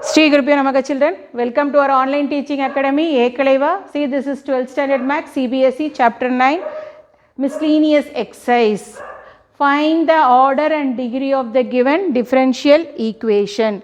Sri Gurubhyo Namaha children, welcome to our online teaching academy Ekalaiva. See, this is 12th standard math CBSE chapter 9 miscellaneous exercise. Find the order and degree of the given differential equation.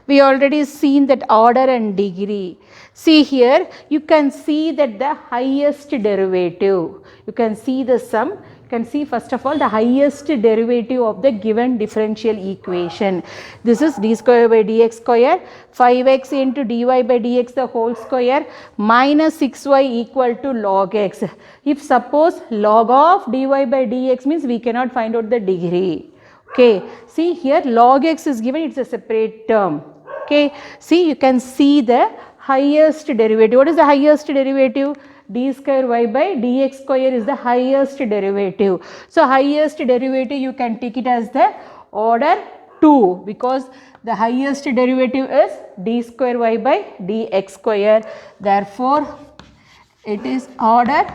We already seen that order and degree. See here, you can see that the highest derivative. You can see the sum. You can see first of all the highest derivative of the given differential equation. This is d square by dx square 5x into dy by dx the whole square minus 6y equal to log x. If suppose log of dy by dx means we cannot find out the degree. Okay, see here log x is given, it's a separate term. Okay, see you can see the highest derivative. What is the highest derivative? D square y by dx square is the highest derivative. So, highest derivative you can take it as the order 2 because the highest derivative is d square y by dx square. Therefore, it is order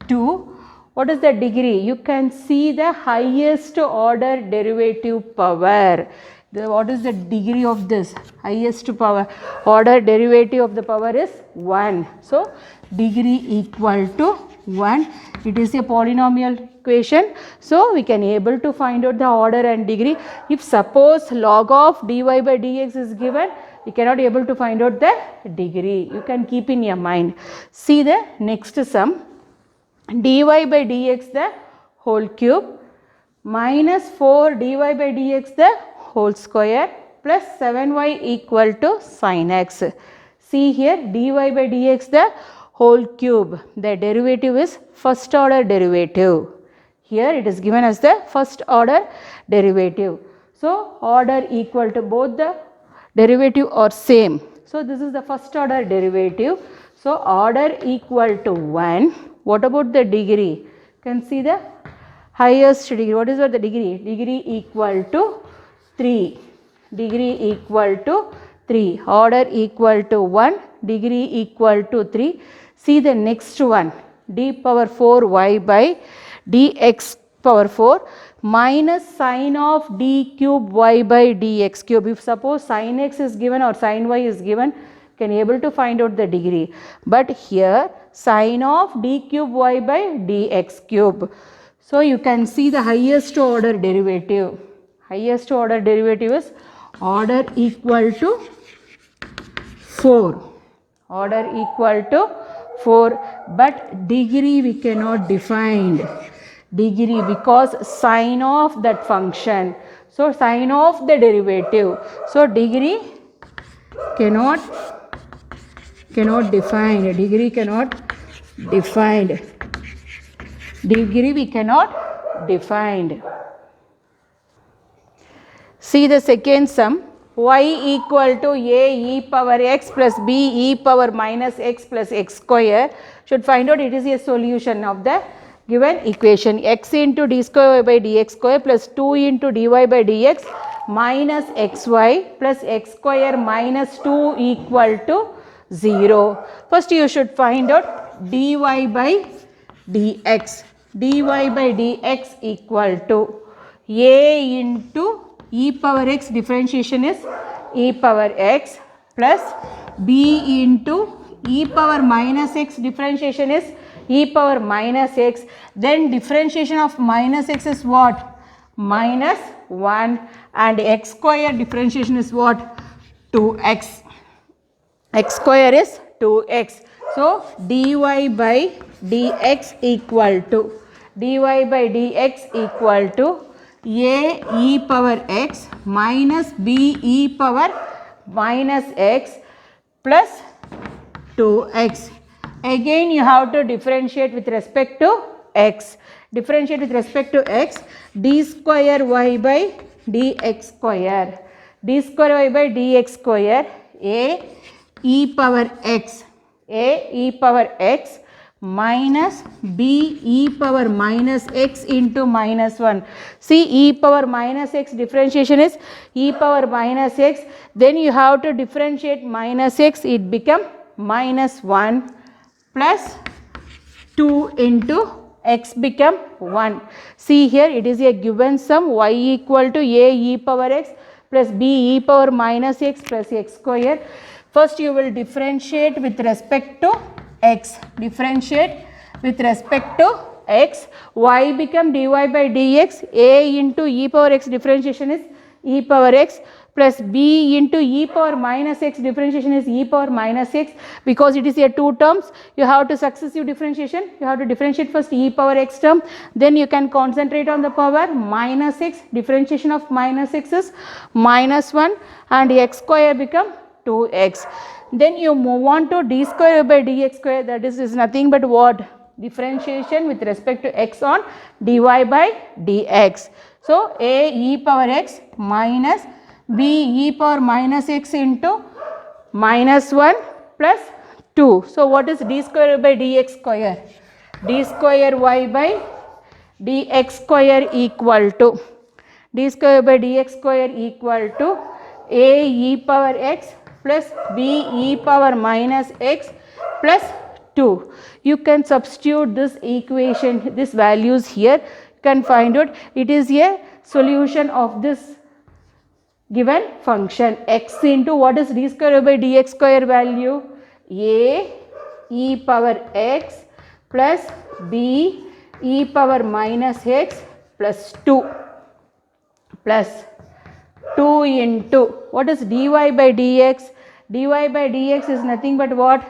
2. What is the degree? You can see the highest order derivative power. What is the degree of this? Highest power. Order derivative of the power is 1. So, degree equal to 1. It is a polynomial equation. So, we can able to find out the order and degree. If suppose log of dy by dx is given, we cannot able to find out the degree. You can keep in your mind. See the next sum. Dy by dx the whole cube minus 4 dy by dx the whole square plus 7y equal to sin x. See here dy by dx the whole cube. The derivative is first order derivative. Here it is given as the first order derivative. So, order equal to both the derivative are same. So, this is the first order derivative. So, order equal to 1. What about the degree? You can see the highest degree. What is the degree? Degree equal to 3. Degree equal to 3. Order equal to 1. Degree equal to 3. See the next one. D power 4 y by dx power 4 minus sin of d cube y by dx cube. If suppose sin x is given or sin y is given, can able to find out the degree. But here sin of d cube y by dx cube. So, you can see the highest order derivative. Highest order derivative is order equal to 4. Order equal to 4, but degree we cannot define. Degree because sin of that function. So, sin of the derivative. So, degree cannot define. Degree cannot defined. Degree we cannot define. See the second sum. Y equal to a e power x plus b e power minus x plus x square. Should find out it is a solution of the given equation. X into d square by dx square plus 2 into dy by dx minus xy plus x square minus 2 equal to 0. First you should find out dy by dx. Dy by dx equal to a into e power x, differentiation is e power x plus b into e power minus x, differentiation is e power minus x. Then differentiation of minus x is what? Minus 1, and x square differentiation is what? 2x. X square is 2x. So, dy by dx equal to a e power x minus b e power minus x plus 2x. Again you have to differentiate with respect to x. Differentiate with respect to x. D square y by dx square. D square y by dx square a e power x. A e power x minus b e power minus x into minus 1. See e power minus x differentiation is e power minus x. Then you have to differentiate minus x, it become minus 1 plus 2 into x become 1. See here it is a given sum y equal to a e power x plus b e power minus x plus x square. First you will differentiate with respect to x. Differentiate with respect to x. Y become dy by dx. A into e power x differentiation is e power x plus b into e power minus x differentiation is e power minus x. Because it is a two terms, you have to successive differentiation. You have to differentiate first e power x term, then you can concentrate on the power minus x. Differentiation of minus x is minus 1 and x square become 2x. Then you move on to d square by dx square, that is nothing but what? Differentiation with respect to x on dy by dx. So a e power x minus b e power minus x into minus 1 plus 2. So what is d square by dx square? D square y by dx square equal to d square by dx square equal to a e power x plus b e power minus x plus 2. You can substitute this equation, these values here, you can find out. It is a solution of this given function. X into what is d square by dx square value? A e power x plus b e power minus x plus 2 plus 2 into what is dy by dx? Dy by dx is nothing but what?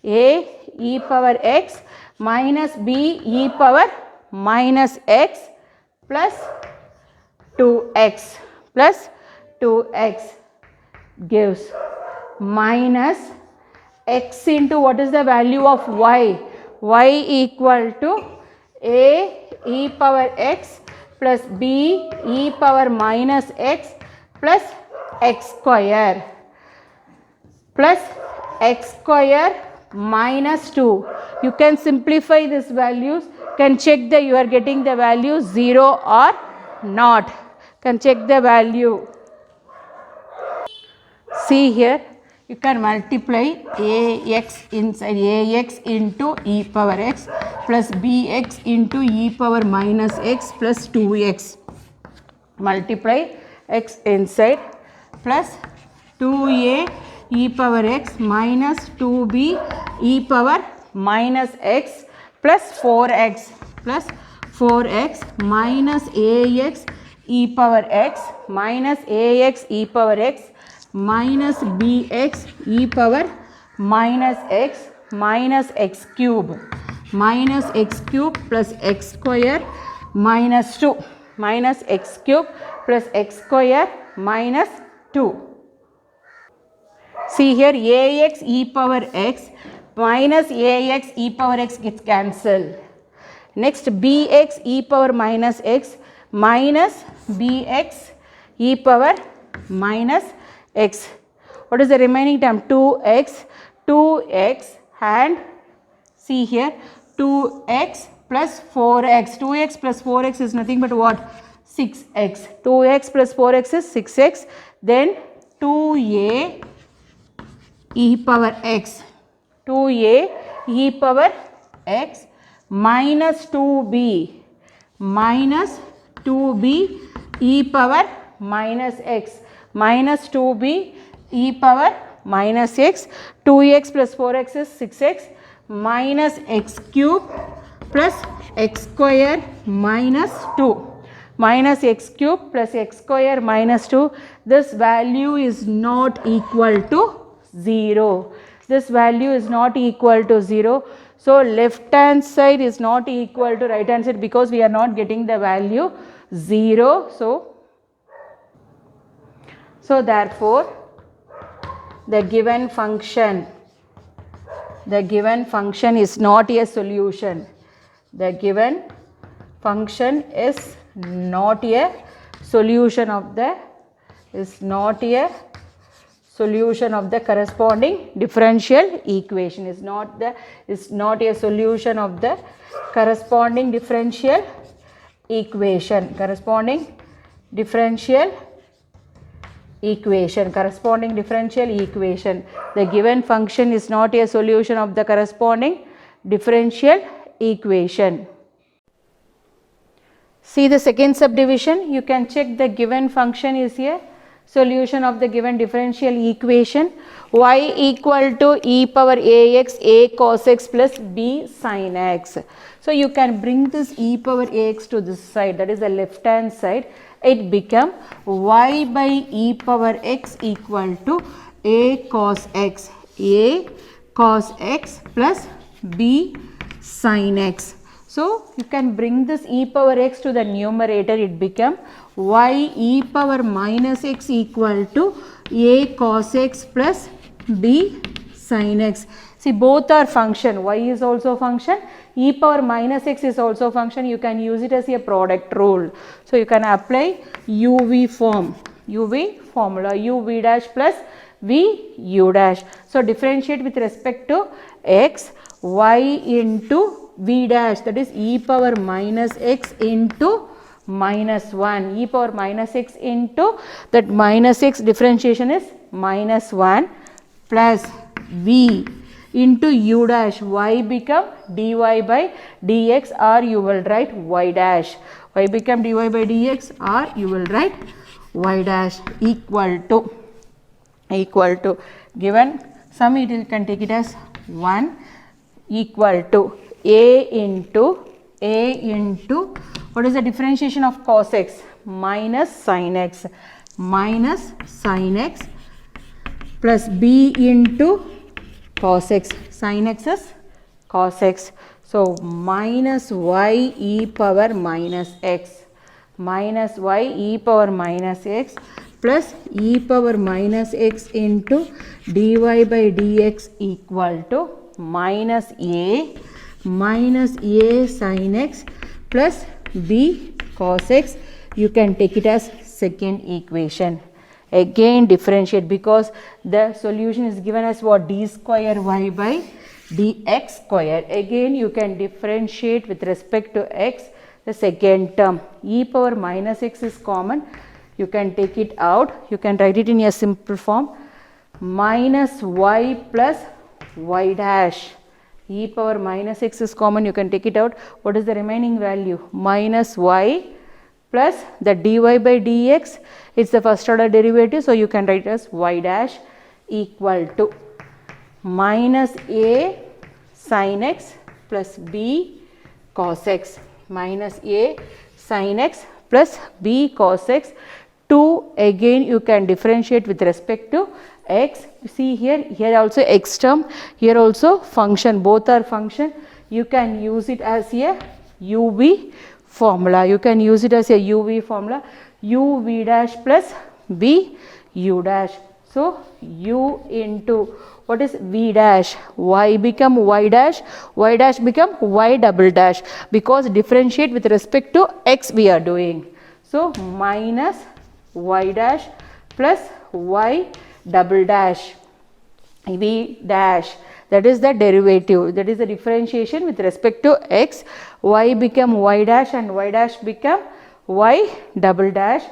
A e power x minus b e power minus x plus 2x plus 2x gives minus x into what is the value of y? Y equal to a e power x plus b e power minus x plus x square plus x square minus 2. You can simplify these values, can check that you are getting the value 0 or not. Can check the value. See here, you can multiply ax inside ax into e power x plus bx into e power minus x plus 2x. Multiply x inside plus 2a e power x minus 2b e power minus x plus 4x minus ax e power x minus ax e power x minus bx e power minus x cube plus x square minus 2 minus x cube plus x square minus 2. See here, ax e power x minus ax e power x gets cancelled. Next, bx e power minus x minus bx e power minus x. What is the remaining term? 2x and see here 2x plus 4x. 2x plus 4x is nothing but what? 6x. 2x plus 4x is 6x. Then 2a e power x. 2a e power x minus 2b e power minus x minus 2b e power minus x. 2x plus 4x is 6x minus x cube plus x square minus 2 minus x cube plus x square minus 2. This value is not equal to 0. This value is not equal to 0. So left hand side is not equal to right hand side because we are not getting the value 0. So therefore the given function is not a solution. The given function is not a solution of the corresponding differential equation. Is not a solution of the corresponding differential equation. Corresponding differential equation. The given function is not a solution of the corresponding differential equation. See the second subdivision. You can check the given function is a solution of the given differential equation. Y equal to e power ax a cos x plus b sin x. So you can bring this e power ax to this side, that is the left hand side. It become y by e power x equal to a cos x plus b sin x. So you can bring this e power x to the numerator, it become y e power minus x equal to a cos x plus b sin x. See, both are function, y is also function, e power minus x is also function. You can use it as a product rule. So you can apply uv form, uv formula, uv dash plus v u dash. So differentiate with respect to x, y into v dash, that is e power minus x into minus 1, e power minus x into that minus x differentiation is minus 1 plus v into u dash, y become dy by dx, or you will write y dash, y become dy by dx, or you will write y dash equal to given sum, you can take it as 1 equal to a into what is the differentiation of cos x? Minus sin x plus b into cos x, sin x is cos x. So minus y e power minus x plus e power minus x into dy by dx equal to minus a sin x plus b cos x. You can take it as second equation. Again differentiate, because the solution is given as what? D square y by dx square. Again you can differentiate with respect to x, the second term. E power minus x is common, you can take it out, you can write it in a simple form, minus y plus y dash. E power minus x is common, you can take it out. What is the remaining value? Minus y plus the dy by dx, it's the first order derivative, so you can write as y dash equal to minus a sin x plus b cos x, minus a sin x plus b cos x. 2 again you can differentiate with respect to x. See here also x term, here also function, both are function. You can use it as a uv formula, uv dash plus v u dash. So u into what is v dash, y become y dash become y double dash, because differentiate with respect to x we are doing. So minus y dash plus y double dash v dash, that is the derivative, that is the differentiation with respect to x. Y become y dash and y dash become y double dash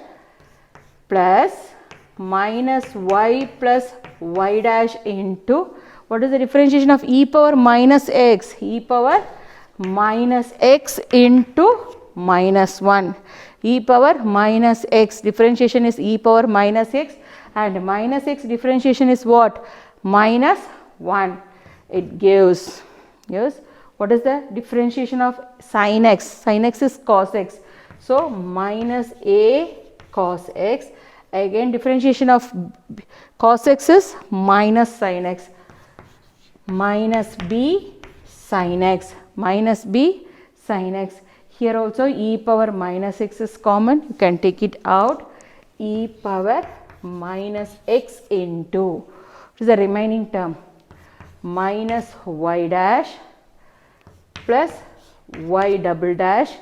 plus minus y plus y dash into what is the differentiation of e power minus x? E power minus x into minus 1. E power minus x differentiation is e power minus x, and minus x differentiation is what? Minus 1. It gives, yes, what is the differentiation of sin x? Sin x is cos x. So minus a cos x. Again differentiation of cos x is minus sin x, minus b sin x, Here also e power minus x is common, you can take it out, e power minus x into, what is the remaining term? Minus y dash plus y double dash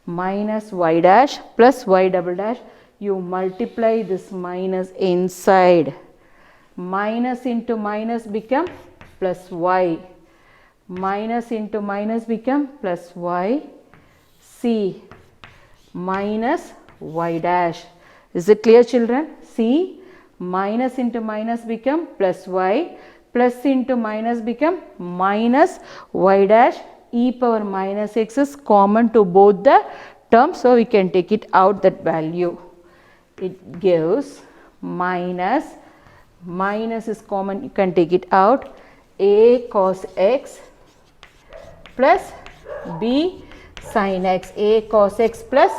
minus y dash plus y double dash. You multiply this minus inside, minus into minus become plus y, minus into minus become plus y, c minus y dash. Is it clear, children? C minus into minus become plus y, plus into minus become minus y dash. E power minus x is common to both the terms, so we can take it out, that value. It gives minus is common, you can take it out, a cos x plus b sin x, a cos x plus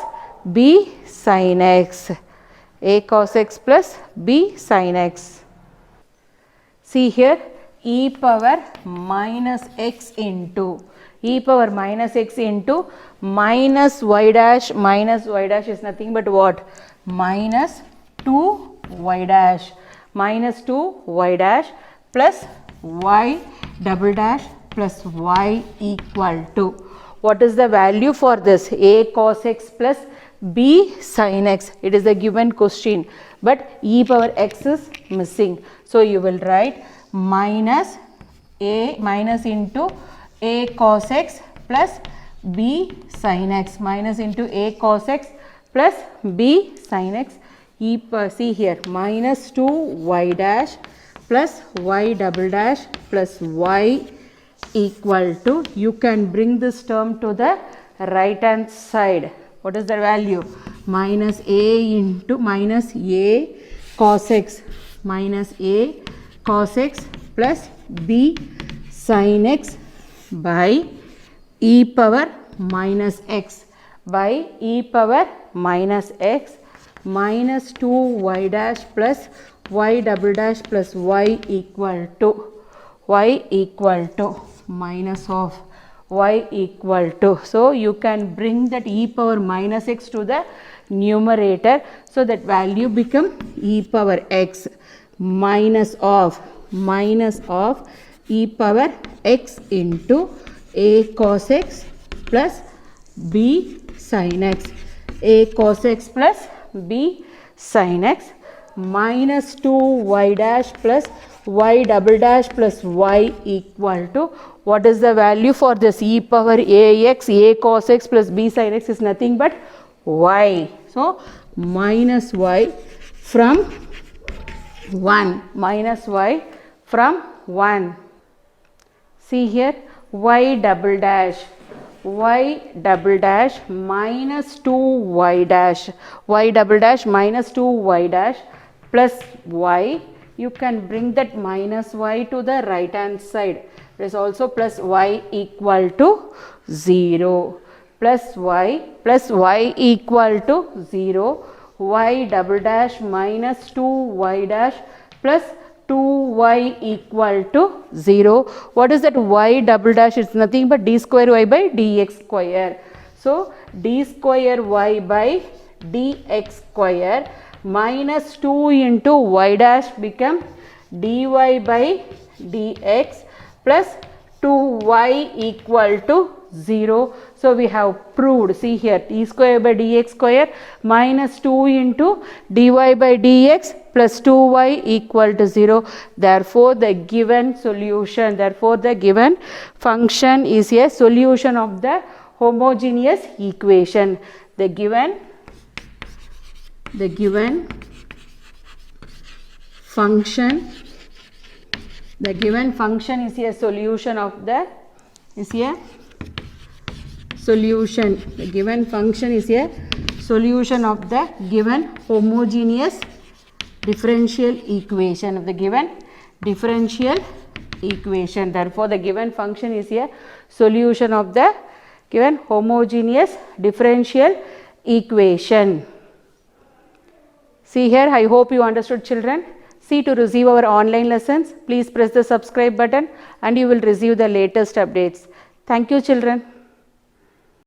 b sin x, a cos x plus b sin x. See here, e power minus x into minus y dash is nothing but what? Minus 2y dash plus y double dash plus y equal to, what is the value for this? A cos x plus b sin x. It is a given question, but e power x is missing. So you will write minus into a cos x plus b sin x, minus into a cos x plus b sin x. See here, minus 2y dash plus y double dash plus y equal to, you can bring this term to the right hand side. What is the value? Minus a into minus a cos x plus b sin x by e power minus x minus 2y dash plus y double dash plus y equal to minus of y equal to. So you can bring that e power minus x to the numerator, so that value become e power x minus of e power x into a cos x plus b sin x, a cos x plus b sin x minus 2y dash plus y double dash plus y equal to, what is the value for this? E power ax, a cos x plus b sin x is nothing but y. So minus y from 1, see here, y double dash minus 2y dash plus y. You can bring that minus y to the right hand side. There is also plus y equal to 0, plus y equal to 0, y double dash minus 2y dash plus 2y equal to 0. What is that y double dash? It's nothing but d square y by dx square. So d square y by dx square minus 2 into y dash become dy by dx plus 2y equal to 0. So we have proved, see here, d square by dx square minus 2 into dy by dx plus 2y equal to 0. Therefore the given function is a solution of the homogeneous equation. The given function is a solution of the given homogeneous differential equation of the given differential equation. Therefore the given function is a solution of the given homogeneous differential equation. See here, I hope you understood, children. See, to receive our online lessons, please press the subscribe button and you will receive the latest updates. Thank you, children.